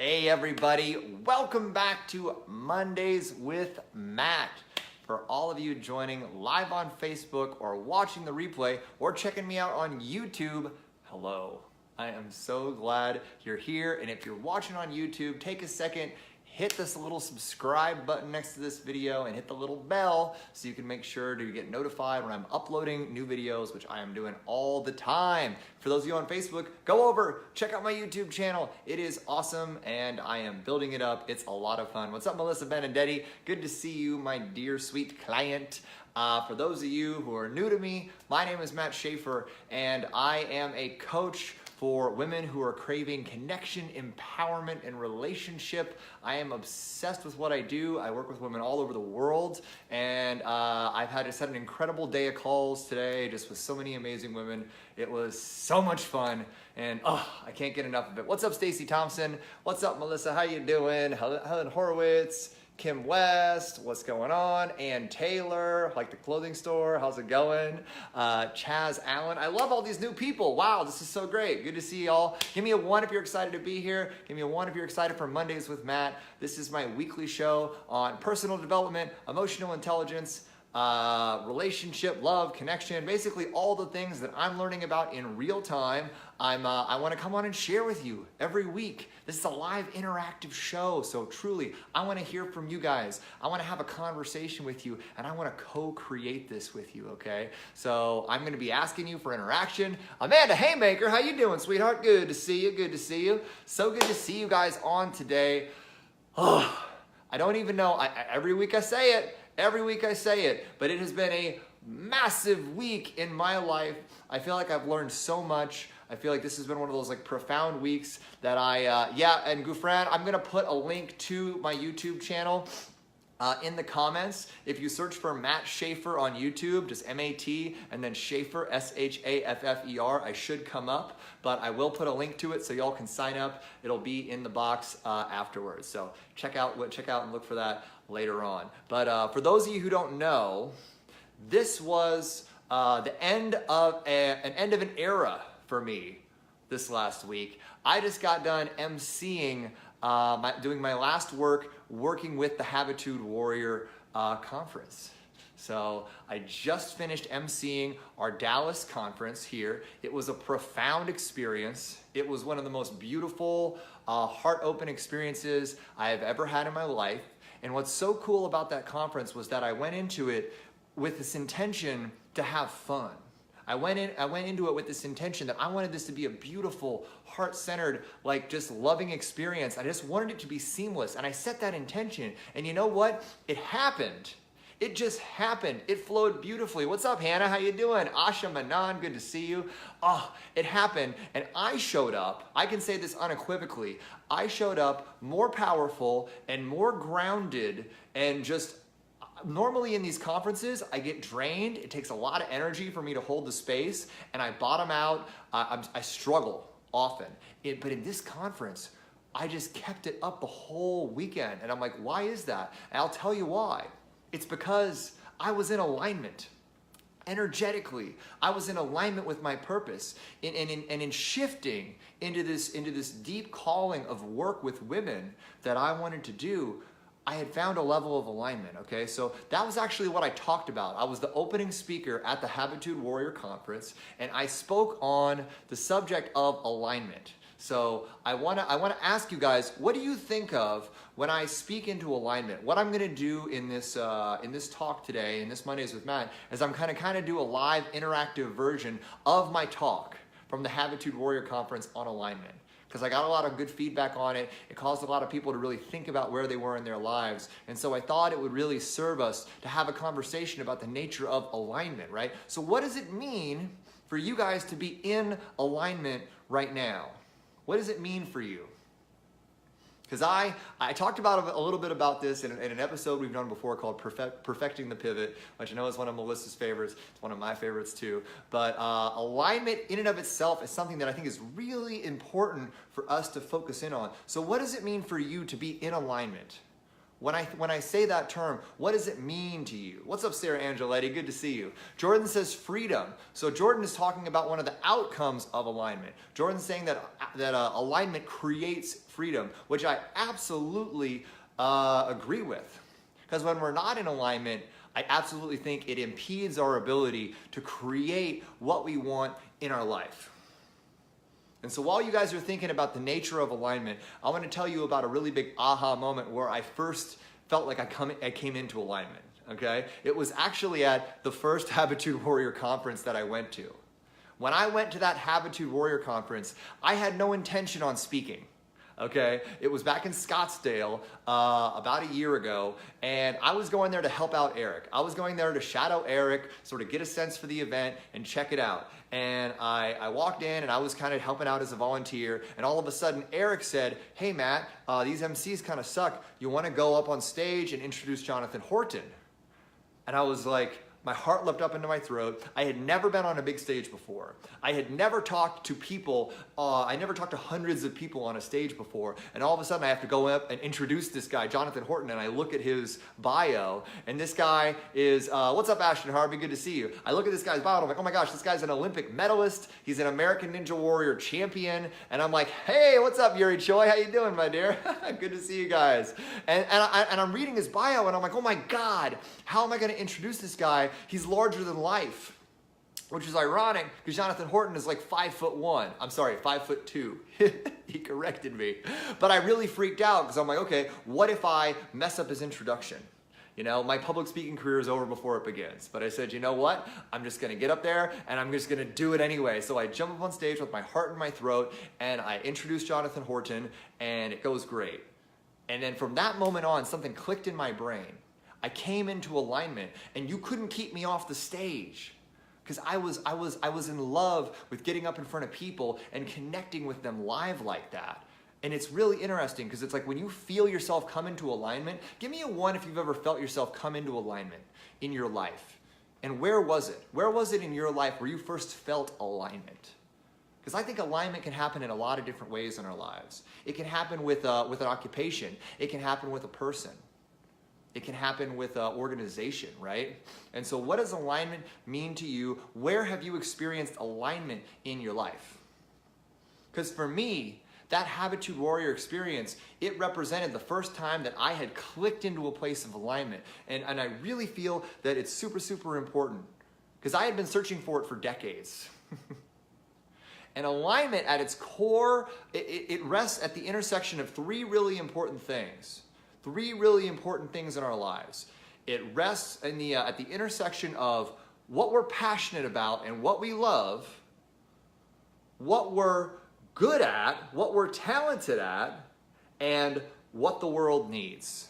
Hey everybody, welcome back to Mondays with Matt. For all of you joining live on Facebook or watching the replay or checking me out on YouTube, hello. I am so glad you're here, and if you're watching on YouTube, take a second, hit this little subscribe button next to this video and hit the little bell so you can make sure to get notified when I'm uploading new videos, which I am doing all the time. For those of you on Facebook, go over, check out my YouTube channel. It is awesome and I am building it up. It's a lot of fun. What's up, Melissa Benedetti? Good to see you, my dear sweet client. For those of you who are new to me, my name is Matt Schaefer and I am a coach for women who are craving connection, empowerment, and relationship. I am obsessed with what I do. I work with women all over the world, and I've had just had an incredible day of calls today, just with so many amazing women. It was so much fun, and I can't get enough of it. What's up, Stacy Thompson? What's up, Melissa? How you doing? Helen Horowitz, Kim West, what's going on? Ann Taylor, like the clothing store, how's it going? Chaz Allen, I love all these new people. Wow, this is so great. Good to see y'all. Give me a 1 if you're excited to be here. Give me a 1 if you're excited for Mondays with Matt. This is my weekly show on personal development, emotional intelligence, relationship, love, connection, basically all the things that I'm learning about in real time. I want to come on and share with you every week. This is a live interactive show, so truly, I want to hear from you guys. I want to have a conversation with you, and I want to co-create this with you, okay? So I'm going to be asking you for interaction. Amanda Haymaker, how you doing, sweetheart? Good to see you, good to see you. So good to see you guys on today. Oh, I don't even know, every week I say it, but it has been a massive week in my life. I feel like I've learned so much. I feel like this has been one of those like profound weeks that and Gufran, I'm gonna put a link to my YouTube channel in the comments. If you search for Matt Schaefer on YouTube, just M-A-T and then Schaefer, S-H-A-F-F-E-R, I should come up, but I will put a link to it so y'all can sign up. It'll be in the box afterwards. So check out and look for that later on. But for those of you who don't know, this was the end of an era for me this last week. I just got done emceeing, doing my last working with the Habitude Warrior conference. So I just finished emceeing our Dallas conference here. It was a profound experience. It was one of the most beautiful, heart-open experiences I have ever had in my life. And what's so cool about that conference was that I went into it with this intention to have fun. I went into it with this intention that I wanted this to be a beautiful, heart-centered, like just loving experience. I just wanted it to be seamless, and I set that intention. And you know what? It happened. It just happened. It flowed beautifully. What's up, Hannah? How you doing? Asha Manan, good to see you. Oh, it happened, and I showed up. I can say this unequivocally. I showed up more powerful and more grounded and just normally in these conferences, I get drained. It takes a lot of energy for me to hold the space, and I bottom out. I struggle often. But in this conference, I just kept it up the whole weekend. And I'm like, why is that? And I'll tell you why. It's because I was in alignment. Energetically, I was in alignment with my purpose. And in shifting into this deep calling of work with women that I wanted to do, I had found a level of alignment, okay? So that was actually what I talked about. I was the opening speaker at the Habitude Warrior Conference, and I spoke on the subject of alignment. So I wanna ask you guys, what do you think of when I speak into alignment? What I'm gonna do in this talk today, in this Mondays with Matt, is I'm gonna do a live interactive version of my talk from the Habitude Warrior Conference on alignment. Because I got a lot of good feedback on it. It caused a lot of people to really think about where they were in their lives. And so I thought it would really serve us to have a conversation about the nature of alignment, right? So what does it mean for you guys to be in alignment right now? What does it mean for you? Because I talked about a little bit about this in an episode we've done before called Perfecting the Pivot, which I know is one of Melissa's favorites. It's one of my favorites too. But alignment in and of itself is something that I think is really important for us to focus in on. So what does it mean for you to be in alignment? When I say that term, what does it mean to you? What's up, Sarah Angeletti? Good to see you. Jordan says freedom. So Jordan is talking about one of the outcomes of alignment. Jordan's saying that alignment creates freedom, which I absolutely agree with. Because when we're not in alignment, I absolutely think it impedes our ability to create what we want in our life. And so while you guys are thinking about the nature of alignment, I want to tell you about a really big aha moment where I first felt like I came into alignment, okay? It was actually at the first Habitude Warrior conference that I went to. When I went to that Habitude Warrior conference, I had no intention on speaking. Okay, it was back in Scottsdale about a year ago, and I was going there to help out Eric. I was going there to shadow Eric, sort of get a sense for the event and check it out. And I walked in and I was kind of helping out as a volunteer, and all of a sudden Eric said, "Hey Matt, these MCs kind of suck. You want to go up on stage and introduce Jonathan Horton?" And I was like, my heart leapt up into my throat. I had never been on a big stage before. I had never talked to people, I never talked to hundreds of people on a stage before. And all of a sudden I have to go up and introduce this guy, Jonathan Horton, and I look at his bio, and this guy is, what's up Ashton Harvey, good to see you. I look at this guy's bio and I'm like, oh my gosh, this guy's an Olympic medalist. He's an American Ninja Warrior champion. And I'm like, hey, what's up Yuri Choi, how you doing my dear? Good to see you guys. And I'm reading his bio and I'm like, oh my God, how am I gonna introduce this guy? He's larger than life, which is ironic because Jonathan Horton is like 5'1". I'm sorry, 5'2". He corrected me. But I really freaked out because I'm like, okay, what if I mess up his introduction? You know, my public speaking career is over before it begins. But I said, you know what? I'm just gonna get up there and I'm just gonna do it anyway. So I jump up on stage with my heart in my throat and I introduce Jonathan Horton and it goes great. And then from that moment on, something clicked in my brain. I came into alignment and you couldn't keep me off the stage because I was in love with getting up in front of people and connecting with them live like that. And it's really interesting because it's like when you feel yourself come into alignment, give me a 1 if you've ever felt yourself come into alignment in your life. And where was it? Where was it in your life where you first felt alignment? Because I think alignment can happen in a lot of different ways in our lives. It can happen with an occupation. It can happen with a person. It can happen with an organization, right? And so what does alignment mean to you? Where have you experienced alignment in your life? Because for me, that Habitude Warrior experience, it represented the first time that I had clicked into a place of alignment. And I really feel that it's super, super important because I had been searching for it for decades. And alignment at its core, it rests at the intersection of 3 really important things. 3 really important things in our lives. It rests in at the intersection of what we're passionate about and what we love, what we're good at, what we're talented at, and what the world needs.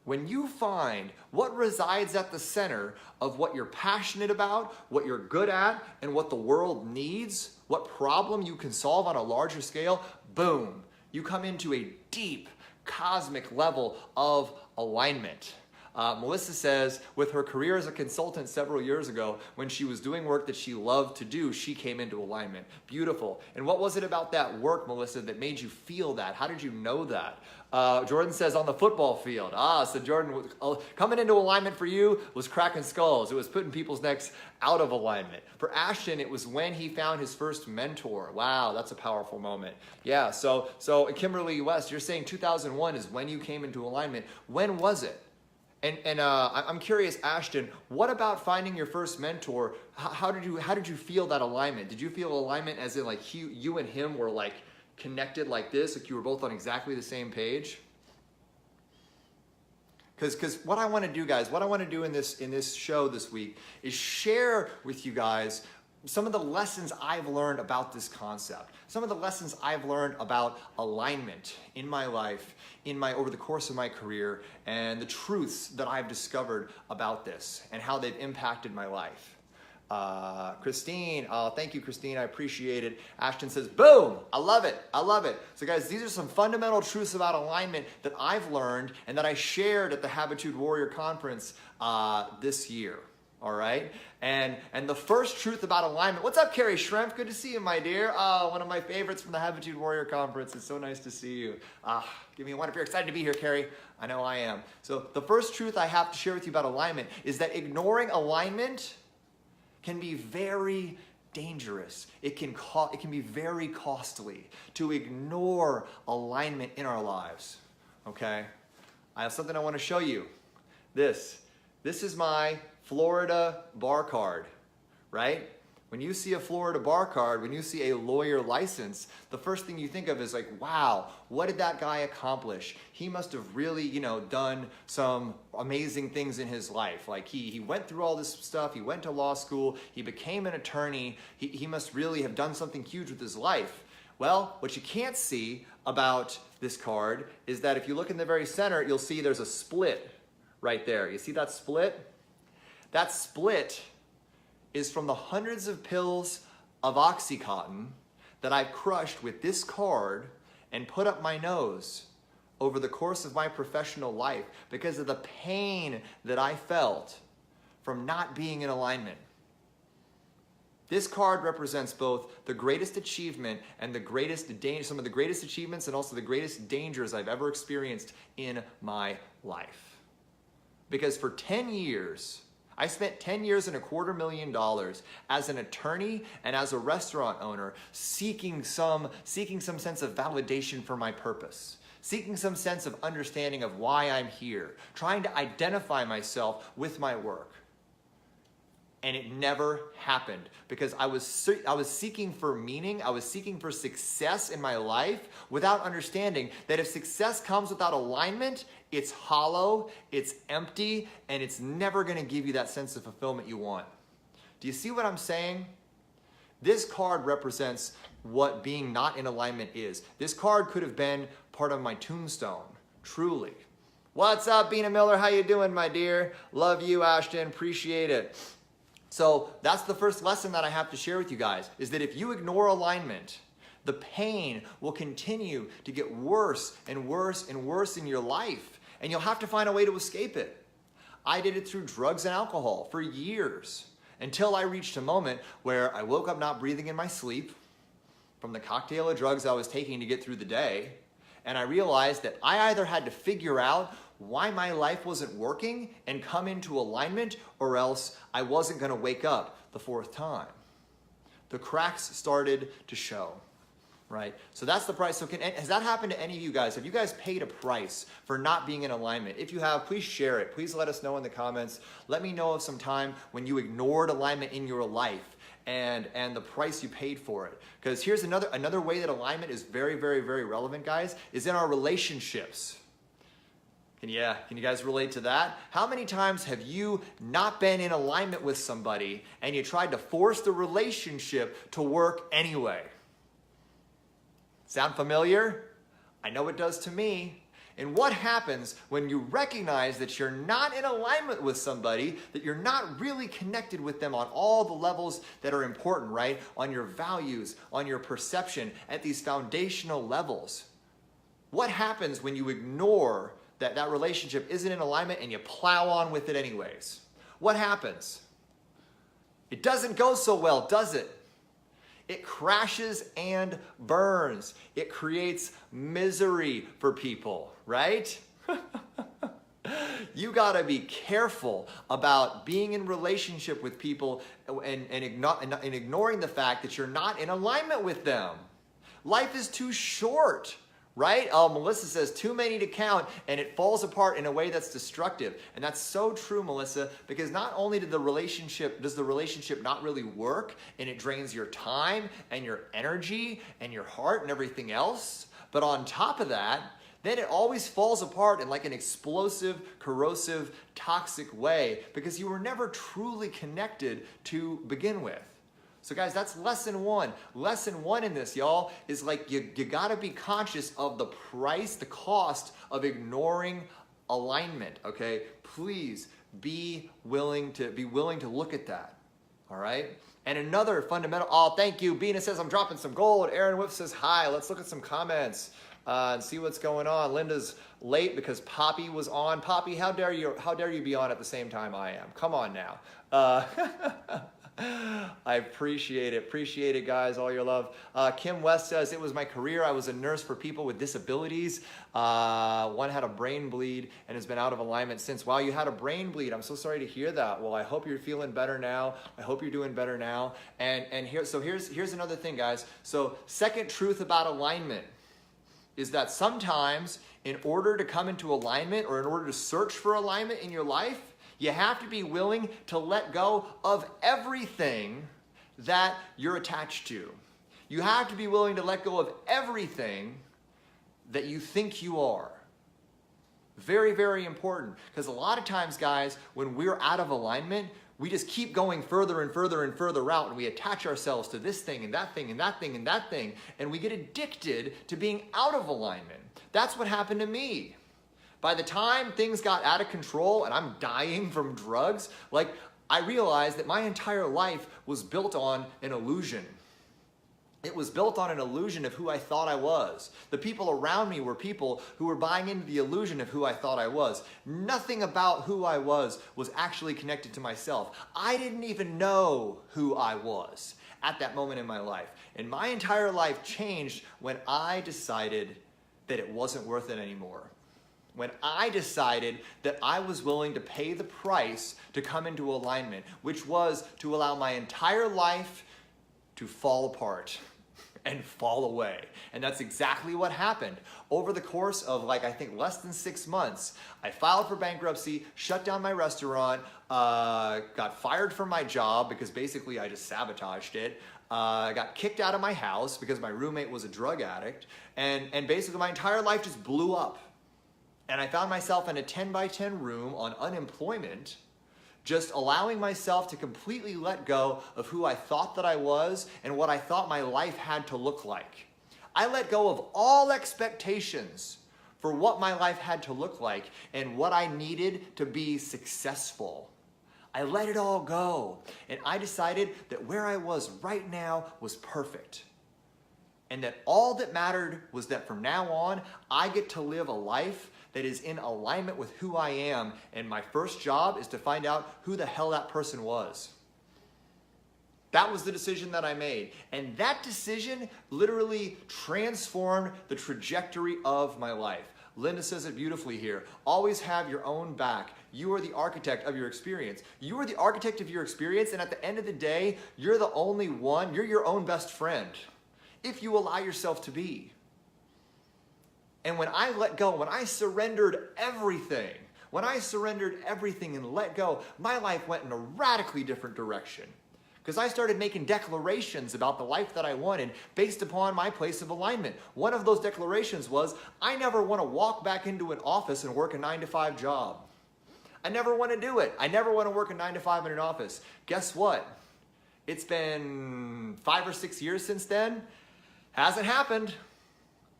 When you find what resides at the center of what you're passionate about, what you're good at, and what the world needs, what problem you can solve on a larger scale, boom, you come into a deep, cosmic level of alignment. Melissa says with her career as a consultant several years ago, when she was doing work that she loved to do, she came into alignment. Beautiful. And what was it about that work, Melissa, that made you feel that? How did you know that? Jordan says on the football field. So Jordan, coming into alignment for you was cracking skulls. It was putting people's necks out of alignment. For Ashton, it was when he found his first mentor. Wow, that's a powerful moment. Yeah, so Kimberly West, you're saying 2001 is when you came into alignment. When was it? And I'm curious, Ashton, what about finding your first mentor? How did you feel that alignment? Did you feel alignment as in like you and him were like connected like this, like you were both on exactly the same page? Because what I want to do, guys, what I want to do in this show this week is share with you guys some of the lessons I've learned about this concept, some of the lessons I've learned about alignment in my life, over the course of my career, and the truths that I've discovered about this and how they've impacted my life. Christine, thank you, Christine. I appreciate it. Ashton says, boom, I love it. I love it. So guys, these are some fundamental truths about alignment that I've learned and that I shared at the Habitude Warrior Conference this year. All right, and the first truth about alignment. What's up, Carrie Schrempf? Good to see you, my dear. One of my favorites from the Habitude Warrior Conference. It's so nice to see you. Give me a one if you're excited to be here, Carrie. I know I am. So the first truth I have to share with you about alignment is that ignoring alignment can be very dangerous. It can be very costly to ignore alignment in our lives. Okay, I have something I want to show you. This is my Florida bar card, right? When you see a Florida bar card, when you see a lawyer license, the first thing you think of is like, wow, what did that guy accomplish? He must have really, done some amazing things in his life. Like he went through all this stuff, he went to law school, he became an attorney, he must really have done something huge with his life. Well, what you can't see about this card is that if you look in the very center, you'll see there's a split right there. You see that split? That split is from the hundreds of pills of Oxycontin that I've crushed with this card and put up my nose over the course of my professional life because of the pain that I felt from not being in alignment. This card represents both the greatest achievement and the greatest danger, some of the greatest achievements and also the greatest dangers I've ever experienced in my life. Because for 10 years, I spent 10 years and $250,000 as an attorney and as a restaurant owner seeking some sense of validation for my purpose, seeking some sense of understanding of why I'm here, trying to identify myself with my work. And it never happened because I was seeking for meaning, I was seeking for success in my life without understanding that if success comes without alignment, it's hollow, it's empty, and it's never gonna give you that sense of fulfillment you want. Do you see what I'm saying? This card represents what being not in alignment is. This card could have been part of my tombstone, truly. What's up, Bina Miller? How you doing, my dear? Love you, Ashton, appreciate it. So that's the first lesson that I have to share with you guys, is that if you ignore alignment, the pain will continue to get worse and worse and worse in your life, and you'll have to find a way to escape it. I did it through drugs and alcohol for years, until I reached a moment where I woke up not breathing in my sleep from the cocktail of drugs I was taking to get through the day, and I realized that I either had to figure out why my life wasn't working and come into alignment, or else I wasn't gonna wake up the fourth time. The cracks started to show, right? So that's the price. So has that happened to any of you guys? Have you guys paid a price for not being in alignment? If you have, please share it. Please let us know in the comments. Let me know of some time when you ignored alignment in your life and the price you paid for it. Because here's another way that alignment is very, very, very relevant, guys, is in our relationships. Can you guys relate to that? How many times have you not been in alignment with somebody and you tried to force the relationship to work anyway? Sound familiar? I know it does to me. And what happens when you recognize that you're not in alignment with somebody, that you're not really connected with them on all the levels that are important, right? On your values, on your perception, at these foundational levels. What happens when you ignore that relationship isn't in alignment and you plow on with it anyways? What happens? It doesn't go so well, does it? It crashes and burns. It creates misery for people, right? You gotta be careful about being in relationship with people and ignoring the fact that you're not in alignment with them. Life is too short. Right? Melissa says too many to count and it falls apart in a way that's destructive. And that's so true, Melissa, because not only does the relationship not really work and it drains your time and your energy and your heart and everything else, but on top of that, then it always falls apart in like an explosive, corrosive, toxic way because you were never truly connected to begin with. So guys, that's lesson one. Lesson one in this, y'all, is like you gotta be conscious of the price, the cost of ignoring alignment, okay? Please be willing to look at that, all right? And another fundamental, oh, thank you. Bina says, I'm dropping some gold. Aaron Whip says, hi. Let's look at some comments. and see what's going on. Linda's late because Poppy was on. Poppy, how dare you be on at the same time I am? Come on now. I appreciate it, guys, all your love. Kim West says, it was my career. I was a nurse for people with disabilities. One had a brain bleed and has been out of alignment since. Wow, you had a brain bleed. I'm so sorry to hear that. Well, I hope you're feeling better now. I hope you're doing better now. And here's another thing, guys. So second truth about alignment is that sometimes in order to come into alignment or in order to search for alignment in your life, you have to be willing to let go of everything that you're attached to. You have to be willing to let go of everything that you think you are. Very, very important. Because a lot of times, guys, when we're out of alignment, we just keep going further and further and further out, and we attach ourselves to this thing and that thing and that thing and that thing, and we get addicted to being out of alignment. That's what happened to me. By the time things got out of control and I'm dying from drugs, like, I realized that my entire life was built on an illusion. It was built on an illusion of who I thought I was. The people around me were people who were buying into the illusion of who I thought I was. Nothing about who I was actually connected to myself. I didn't even know who I was at that moment in my life. And my entire life changed when I decided that it wasn't worth it anymore. When I decided that I was willing to pay the price to come into alignment, which was to allow my entire life to fall apart and fall away. And that's exactly what happened. Over the course of, I think less than 6 months, I filed for bankruptcy, shut down my restaurant, got fired from my job because basically I just sabotaged it. Got kicked out of my house because my roommate was a drug addict. And basically my entire life just blew up. And I found myself in a 10 by 10 room on unemployment, just allowing myself to completely let go of who I thought that I was and what I thought my life had to look like. I let go of all expectations for what my life had to look like and what I needed to be successful. I let it all go. And I decided that where I was right now was perfect. And that all that mattered was that from now on, I get to live a life that is in alignment with who I am, and my first job is to find out who the hell that person was. That was the decision that I made. And that decision literally transformed the trajectory of my life. Linda says it beautifully here. Always have your own back. You are the architect of your experience. You are the architect of your experience, and at the end of the day, you're the only one, you're your own best friend, if you allow yourself to be. And when I let go, when I surrendered everything and let go, my life went in a radically different direction. Because I started making declarations about the life that I wanted based upon my place of alignment. One of those declarations was, I never want to walk back into an office and work a 9-to-5 job. I never want to do it. I never want to work a 9-to-5 in an office. Guess what? It's been 5 or 6 years since then. Hasn't happened.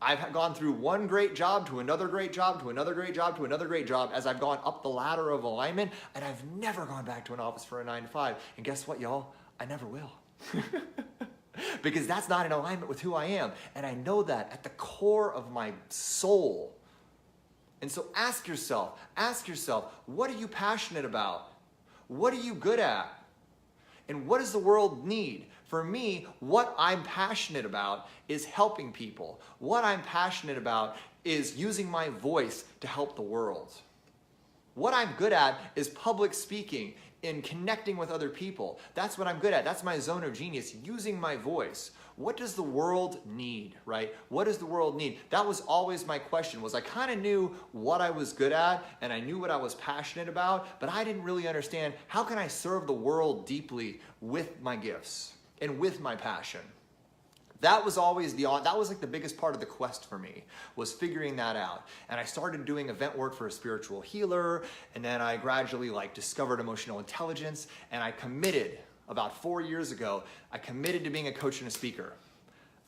I've gone through one great job to another great job to another great job to another great job as I've gone up the ladder of alignment, and I've never gone back to an office for a 9-to-5. And guess what, y'all? I never will. Because that's not in alignment with who I am. And I know that at the core of my soul. And so ask yourself, what are you passionate about? What are you good at? And what does the world need? For me, what I'm passionate about is helping people. What I'm passionate about is using my voice to help the world. What I'm good at is public speaking and connecting with other people. That's what I'm good at. That's my zone of genius, using my voice. What does the world need, right? What does the world need? That was always my question, was I kind of knew what I was good at and I knew what I was passionate about, but I didn't really understand how can I serve the world deeply with my gifts and with my passion. That was always that was like the biggest part of the quest for me, was figuring that out. And I started doing event work for a spiritual healer, and then I gradually discovered emotional intelligence, and I committed about 4 years ago, I committed to being a coach and a speaker.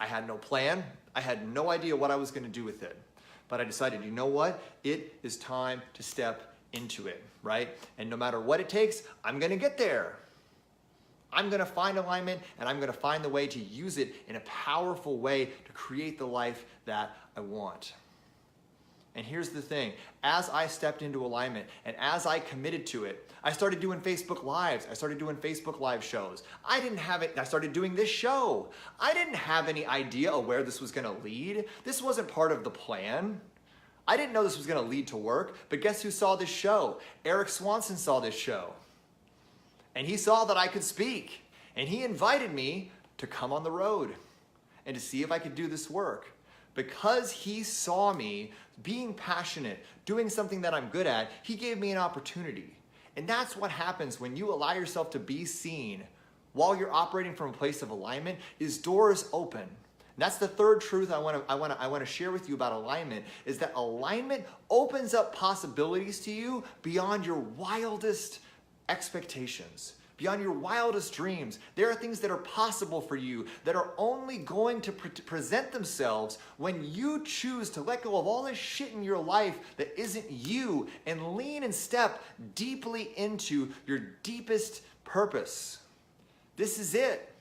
I had no plan. I had no idea what I was going to do with it. But I decided, you know what? It is time to step into it, right? And no matter what it takes, I'm going to get there. I'm going to find alignment, and I'm going to find the way to use it in a powerful way to create the life that I want. And here's the thing, as I stepped into alignment and as I committed to it, I started doing Facebook Lives. I started doing Facebook Live shows. I started doing this show. I didn't have any idea of where this was gonna lead. This wasn't part of the plan. I didn't know this was gonna lead to work, but guess who saw this show? Eric Swanson saw this show. And he saw that I could speak. And he invited me to come on the road and to see if I could do this work. Because he saw me being passionate, doing something that I'm good at, he gave me an opportunity. And that's what happens when you allow yourself to be seen while you're operating from a place of alignment, is doors open. And that's the third truth I want to share with you about alignment, is that alignment opens up possibilities to you beyond your wildest expectations. Beyond your wildest dreams. There are things that are possible for you that are only going to present themselves when you choose to let go of all this shit in your life that isn't you and lean and step deeply into your deepest purpose. This is it.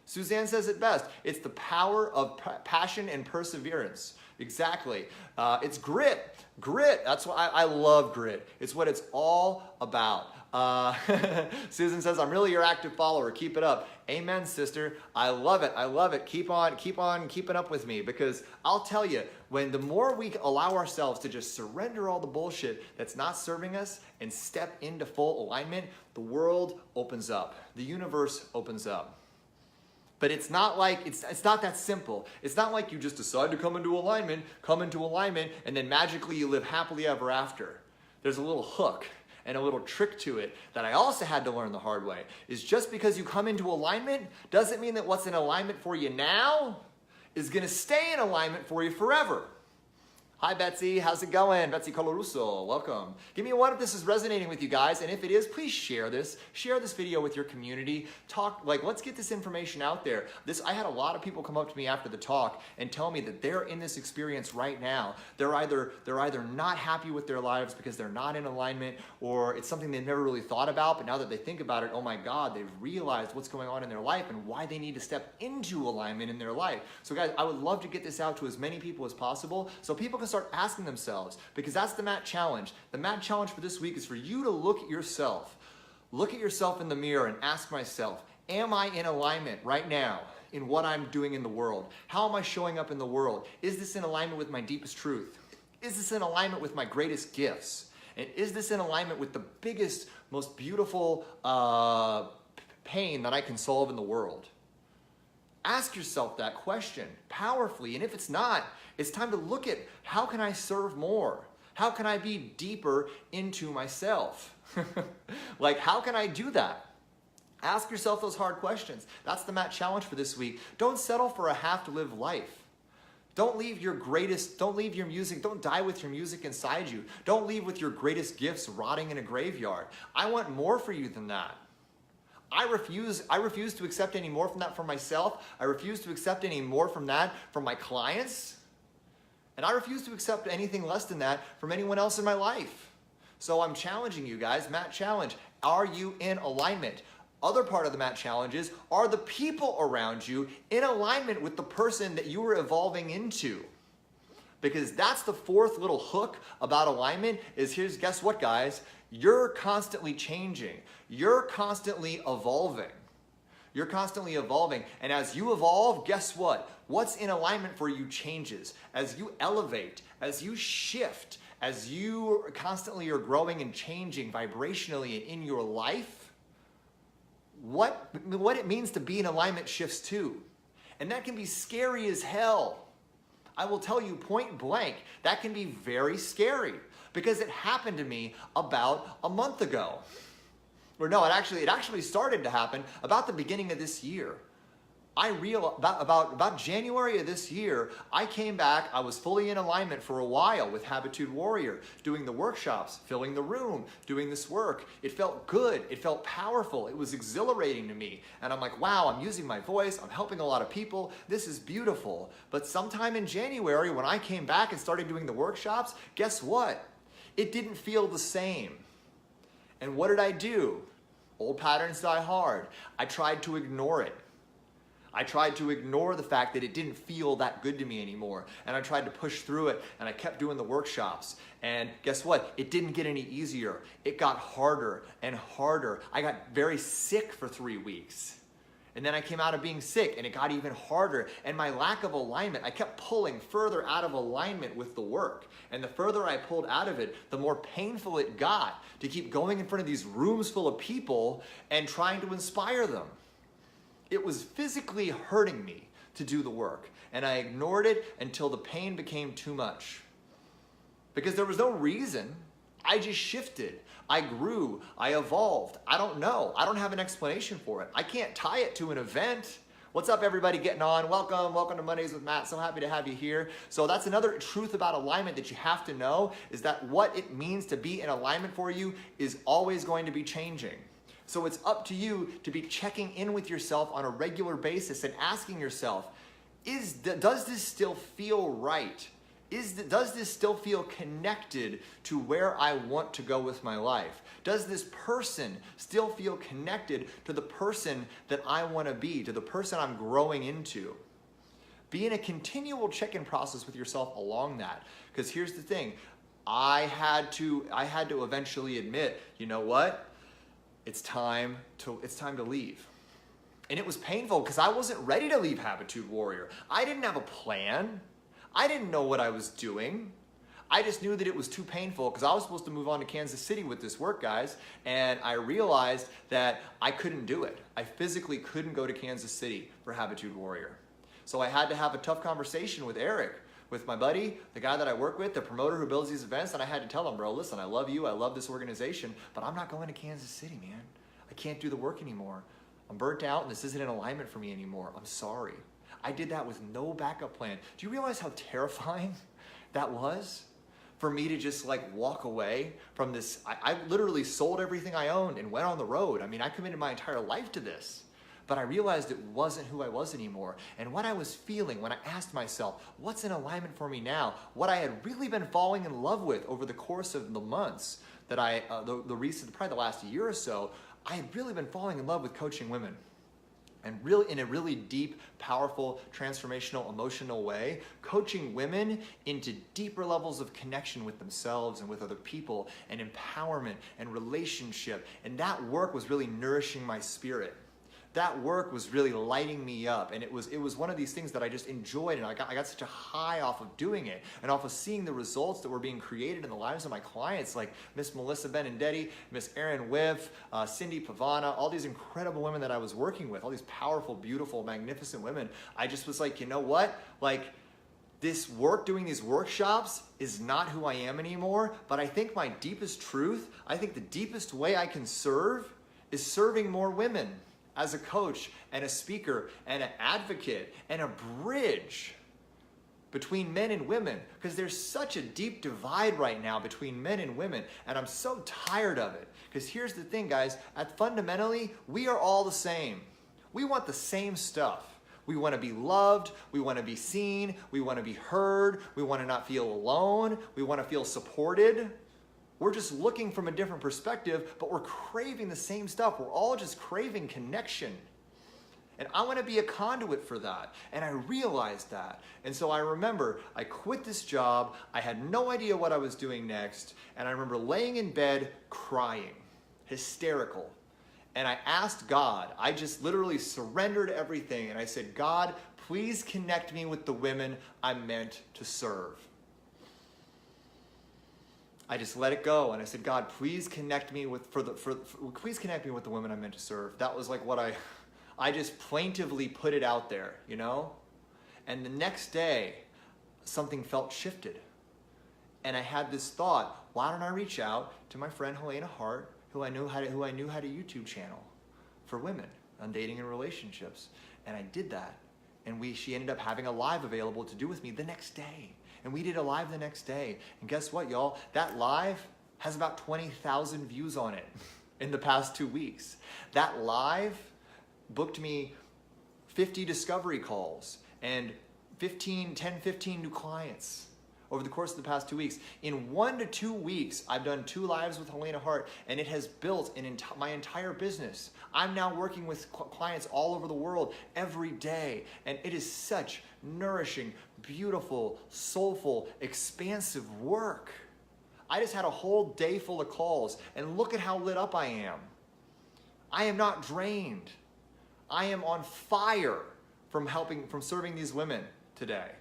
Suzanne says it best. It's the power of passion and perseverance. Exactly. It's grit. Grit. That's why I love grit. It's what it's all about. Susan says, I'm really your active follower. Keep it up. Amen, sister. I love it. I love it. Keep on keeping up with me, because I'll tell you, when the more we allow ourselves to just surrender all the bullshit that's not serving us and step into full alignment, the world opens up. The universe opens up. But it's not like, it's not that simple. It's not like you just decide to come into alignment, and then magically you live happily ever after. There's a little hook and a little trick to it that I also had to learn the hard way, is just because you come into alignment doesn't mean that what's in alignment for you now is gonna stay in alignment for you forever. Hi Betsy, how's it going? Betsy Coloruso, welcome. Give me a 1 if this is resonating with you guys, and if it is, please share this. Share this video with your community. Let's get this information out there. I had a lot of people come up to me after the talk and tell me that they're in this experience right now. They're either not happy with their lives because they're not in alignment, or it's something they've never really thought about, but now that they think about it, oh my God, they've realized what's going on in their life and why they need to step into alignment in their life. So guys, I would love to get this out to as many people as possible so people can start asking themselves, because that's the Matt Challenge. The Matt Challenge for this week is for you to look at yourself in the mirror and ask myself, am I in alignment right now in what I'm doing in the world? How am I showing up in the world? Is this in alignment with my deepest truth? Is this in alignment with my greatest gifts? And is this in alignment with the biggest, most beautiful pain that I can solve in the world? Ask yourself that question powerfully, and if it's not, it's time to look at, how can I serve more? How can I be deeper into myself? How can I do that? Ask yourself those hard questions. That's the Matt Challenge for this week. Don't settle for a half-to-live life. Don't leave your music, don't die with your music inside you. Don't leave with your greatest gifts rotting in a graveyard. I want more for you than that. I refuse to accept any more from that for myself. I refuse to accept any more from that from my clients. And I refuse to accept anything less than that from anyone else in my life. So I'm challenging you guys, Matt Challenge. Are you in alignment? Other part of the Matt Challenge is, are the people around you in alignment with the person that you are evolving into? Because that's the fourth little hook about alignment is, guess what guys? You're constantly changing. You're constantly evolving. You're constantly evolving. And as you evolve, guess what? What's in alignment for you changes. As you elevate, as you shift, as you constantly are growing and changing vibrationally in your life, what it means to be in alignment shifts too. And that can be scary as hell. I will tell you point blank, that can be very scary, because it happened to me about a month ago. Or no, it actually started to happen about the beginning of this year. About January of this year, I came back, I was fully in alignment for a while with Habitude Warrior, doing the workshops, filling the room, doing this work. It felt good, it felt powerful, it was exhilarating to me. And I'm like, wow, I'm using my voice, I'm helping a lot of people, this is beautiful. But sometime in January, when I came back and started doing the workshops, guess what? It didn't feel the same. And what did I do? Old patterns die hard. I tried to ignore it. I tried to ignore the fact that it didn't feel that good to me anymore. And I tried to push through it, and I kept doing the workshops. And guess what? It didn't get any easier. It got harder and harder. I got very sick for 3 weeks. And then I came out of being sick, and it got even harder. And my lack of alignment, I kept pulling further out of alignment with the work. And the further I pulled out of it, the more painful it got to keep going in front of these rooms full of people and trying to inspire them. It was physically hurting me to do the work. And I ignored it until the pain became too much. Because there was no reason. I just shifted. I grew. I evolved. I don't know. I don't have an explanation for it. I can't tie it to an event. What's up, everybody getting on? Welcome to Mondays with Matt. So happy to have you here. So that's another truth about alignment that you have to know, is that what it means to be in alignment for you is always going to be changing. So it's up to you to be checking in with yourself on a regular basis and asking yourself, does this still feel right? Does this still feel connected to where I want to go with my life? Does this person still feel connected to the person that I want to be, to the person I'm growing into? Be in a continual check-in process with yourself along that. Because here's the thing, I had to eventually admit, you know what? It's time to leave. And it was painful because I wasn't ready to leave Habitude Warrior. I didn't have a plan. I didn't know what I was doing. I just knew that it was too painful because I was supposed to move on to Kansas City with this work, guys, and I realized that I couldn't do it. I physically couldn't go to Kansas City for Habitude Warrior. So I had to have a tough conversation with Eric, with my buddy, the guy that I work with, the promoter who builds these events, and I had to tell him, bro, listen, I love you, I love this organization, but I'm not going to Kansas City, man. I can't do the work anymore. I'm burnt out and this isn't in alignment for me anymore. I'm sorry. I did that with no backup plan. Do you realize how terrifying that was? For me to just walk away from this. I literally sold everything I owned and went on the road. I mean, I committed my entire life to this. But I realized it wasn't who I was anymore. And what I was feeling when I asked myself, what's in alignment for me now? What I had really been falling in love with over the course of the months that probably the last year or so, I had really been falling in love with coaching women. And really, in a really deep, powerful, transformational, emotional way, coaching women into deeper levels of connection with themselves and with other people, and empowerment and relationship. And that work was really nourishing my spirit. That work was really lighting me up, and it was one of these things that I just enjoyed, and I got such a high off of doing it, and off of seeing the results that were being created in the lives of my clients, like Miss Melissa Benindetti, Miss Erin Whiff, Cindy Pavana, all these incredible women that I was working with, all these powerful, beautiful, magnificent women. I just was like, you know what? This work, doing these workshops, is not who I am anymore, but I think my deepest truth, I think the deepest way I can serve is serving more women. As a coach and a speaker and an advocate and a bridge between men and women, because there's such a deep divide right now between men and women, and I'm so tired of it. Because here's the thing, guys, fundamentally, we are all the same. We want the same stuff. We want to be loved, we want to be seen, we want to be heard, we want to not feel alone, we want to feel supported. We're just looking from a different perspective, but we're craving the same stuff. We're all just craving connection. And I want to be a conduit for that. And I realized that. And so I remember I quit this job. I had no idea what I was doing next. And I remember laying in bed crying, hysterical. And I asked God, I just literally surrendered everything. And I said, God, please connect me with the women I'm meant to serve. I just let it go, and I said, God, please connect me with please connect me with the women I'm meant to serve. That was like what I just plaintively put it out there, you know. And the next day, something felt shifted, and I had this thought: why don't I reach out to my friend Helena Hart, who I knew had a YouTube channel for women on dating and relationships, and I did that, and she ended up having a live available to do with me the next day. And we did a live the next day. And guess what, y'all? That live has about 20,000 views on it in the past 2 weeks. That live booked me 50 discovery calls and 15 new clients over the course of the past 2 weeks. In 1 to 2 weeks, I've done 2 lives with Helena Hart, and it has built my entire business. I'm now working with clients all over the world every day, and it is such nourishing, beautiful, soulful, expansive work. I just had a whole day full of calls, and look at how lit up I am. I am not drained. I am on fire from serving these women today.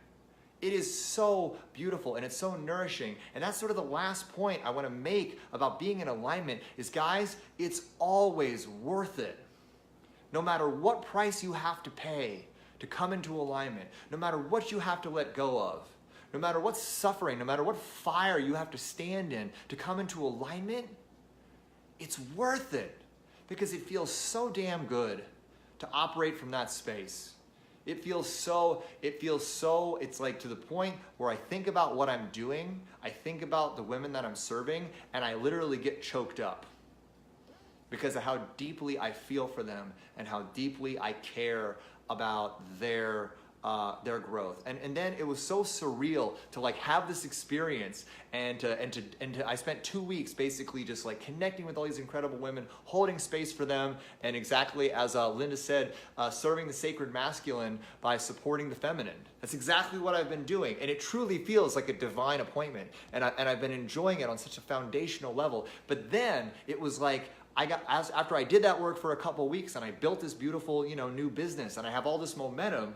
It is so beautiful and it's so nourishing. And that's sort of the last point I want to make about being in alignment is, guys, it's always worth it. No matter what price you have to pay to come into alignment, no matter what you have to let go of, no matter what suffering, no matter what fire you have to stand in to come into alignment, it's worth it because it feels so damn good to operate from that space. It's like to the point where I think about what I'm doing, I think about the women that I'm serving, and I literally get choked up because of how deeply I feel for them and how deeply I care about their growth. And then it was so surreal to like have this experience and I spent 2 weeks basically just like connecting with all these incredible women, holding space for them, and exactly as Linda said, serving the sacred masculine by supporting the feminine. That's exactly what I've been doing, and it truly feels like a divine appointment, and I've been enjoying it on such a foundational level. But then it was like after I did that work for a couple weeks and I built this beautiful, new business, and I have all this momentum,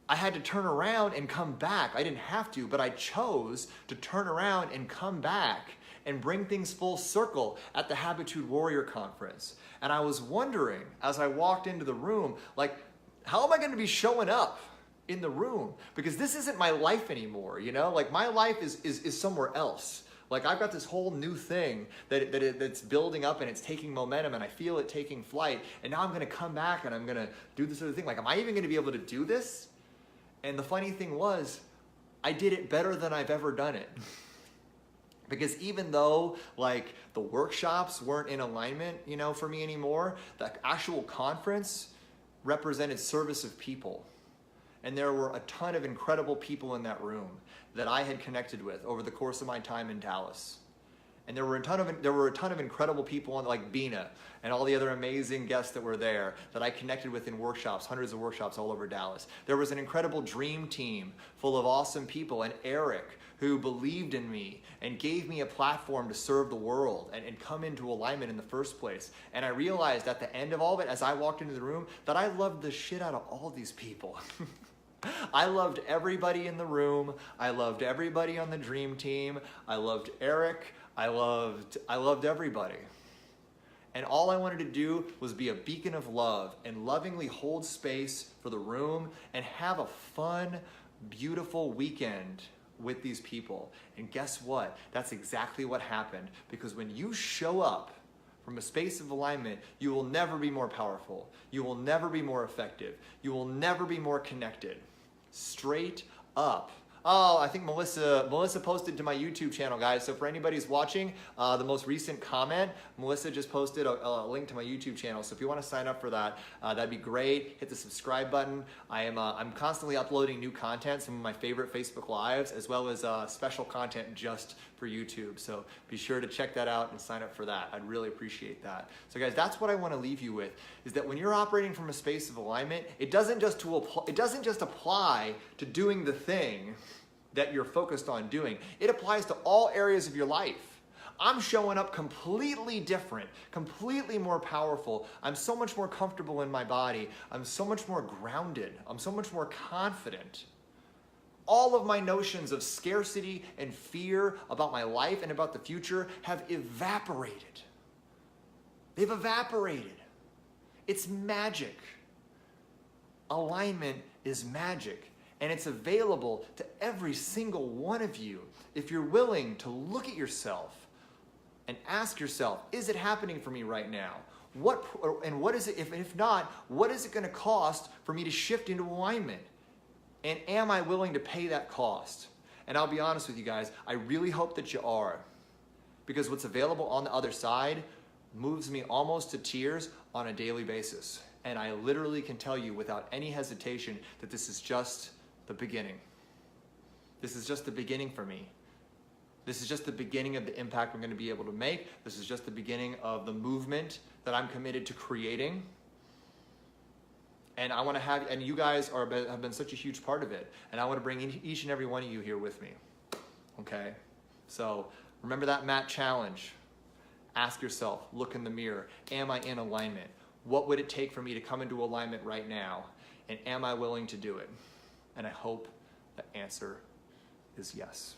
I had to turn around and come back. I didn't have to, but I chose to turn around and come back and bring things full circle at the Habitude Warrior Conference. And I was wondering, as I walked into the room, like, how am I going to be showing up in the room? Because this isn't my life anymore, Like, my life is somewhere else. Like, I've got this whole new thing that's building up and it's taking momentum and I feel it taking flight. And now I'm going to come back and I'm going to do this other thing. Like, am I even going to be able to do this? And the funny thing was, I did it better than I've ever done it. Because even though like the workshops weren't in alignment, for me anymore, the actual conference represented service of people. And there were a ton of incredible people in that room that I had connected with over the course of my time in Dallas. And there were a ton of incredible people like Bina and all the other amazing guests that were there that I connected with in workshops, hundreds of workshops all over Dallas. There was an incredible dream team full of awesome people, and Eric, who believed in me and gave me a platform to serve the world and come into alignment in the first place. And I realized at the end of all of it, as I walked into the room, that I loved the shit out of all these people. I loved everybody in the room. I loved everybody on the dream team. I loved Eric. I loved everybody. And all I wanted to do was be a beacon of love and lovingly hold space for the room and have a fun, beautiful weekend with these people. And guess what? That's exactly what happened. Because when you show up from a space of alignment, you will never be more powerful. You will never be more effective. You will never be more connected. Straight up. Oh, I think Melissa posted to my YouTube channel, guys. So for anybody who's watching, the most recent comment, Melissa just posted a link to my YouTube channel. So if you want to sign up for that, that'd be great. Hit the subscribe button. I'm constantly uploading new content, some of my favorite Facebook Lives, as well as special content just for YouTube. So be sure to check that out and sign up for that. I'd really appreciate that. So guys, that's what I want to leave you with, is that when you're operating from a space of alignment, it doesn't just apply to doing the thing that you're focused on doing. It applies to all areas of your life. I'm showing up completely different, completely more powerful. I'm so much more comfortable in my body. I'm so much more grounded. I'm so much more confident. All of my notions of scarcity and fear about my life and about the future have evaporated. They've evaporated. It's magic. Alignment is magic. And it's available to every single one of you if you're willing to look at yourself and ask yourself, is it happening for me right now? What is it, if not, what is it going to cost for me to shift into alignment? And am I willing to pay that cost? And I'll be honest with you guys, I really hope that you are. Because what's available on the other side moves me almost to tears on a daily basis. And I literally can tell you without any hesitation that this is just the beginning. This is just the beginning for me. This is just the beginning of the impact we're going to be able to make. This is just the beginning of the movement that I'm committed to creating. And I want to have, and you guys have been such a huge part of it. And I want to bring each and every one of you here with me. Okay? So remember that Matt challenge. Ask yourself, look in the mirror. Am I in alignment? What would it take for me to come into alignment right now? And am I willing to do it? And I hope the answer is yes.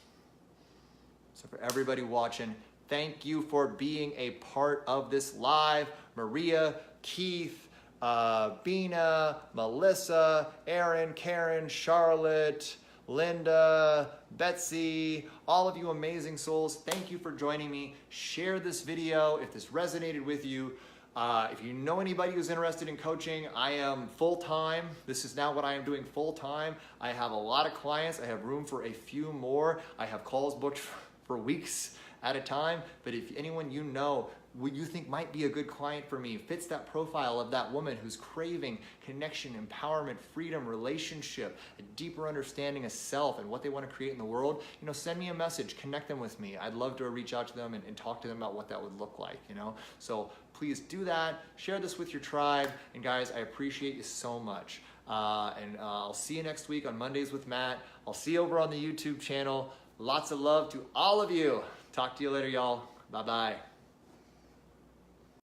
So for everybody watching, thank you for being a part of this live. Maria, Keith, Bina, Melissa, Aaron, Karen, Charlotte, Linda, Betsy, all of you amazing souls, thank you for joining me. Share this video if this resonated with you. If you know anybody who's interested in coaching, I am full-time. This is now what I am doing full-time. I have a lot of clients. I have room for a few more. I have calls booked for weeks at a time. But if anyone you know what you think might be a good client for me, fits that profile of that woman who's craving connection, empowerment, freedom, relationship, a deeper understanding of self and what they want to create in the world, send me a message, connect them with me. I'd love to reach out to them and talk to them about what that would look like, So please do that. Share this with your tribe. And guys, I appreciate you so much. I'll see you next week on Mondays with Matt. I'll see you over on the YouTube channel. Lots of love to all of you. Talk to you later, y'all. Bye-bye.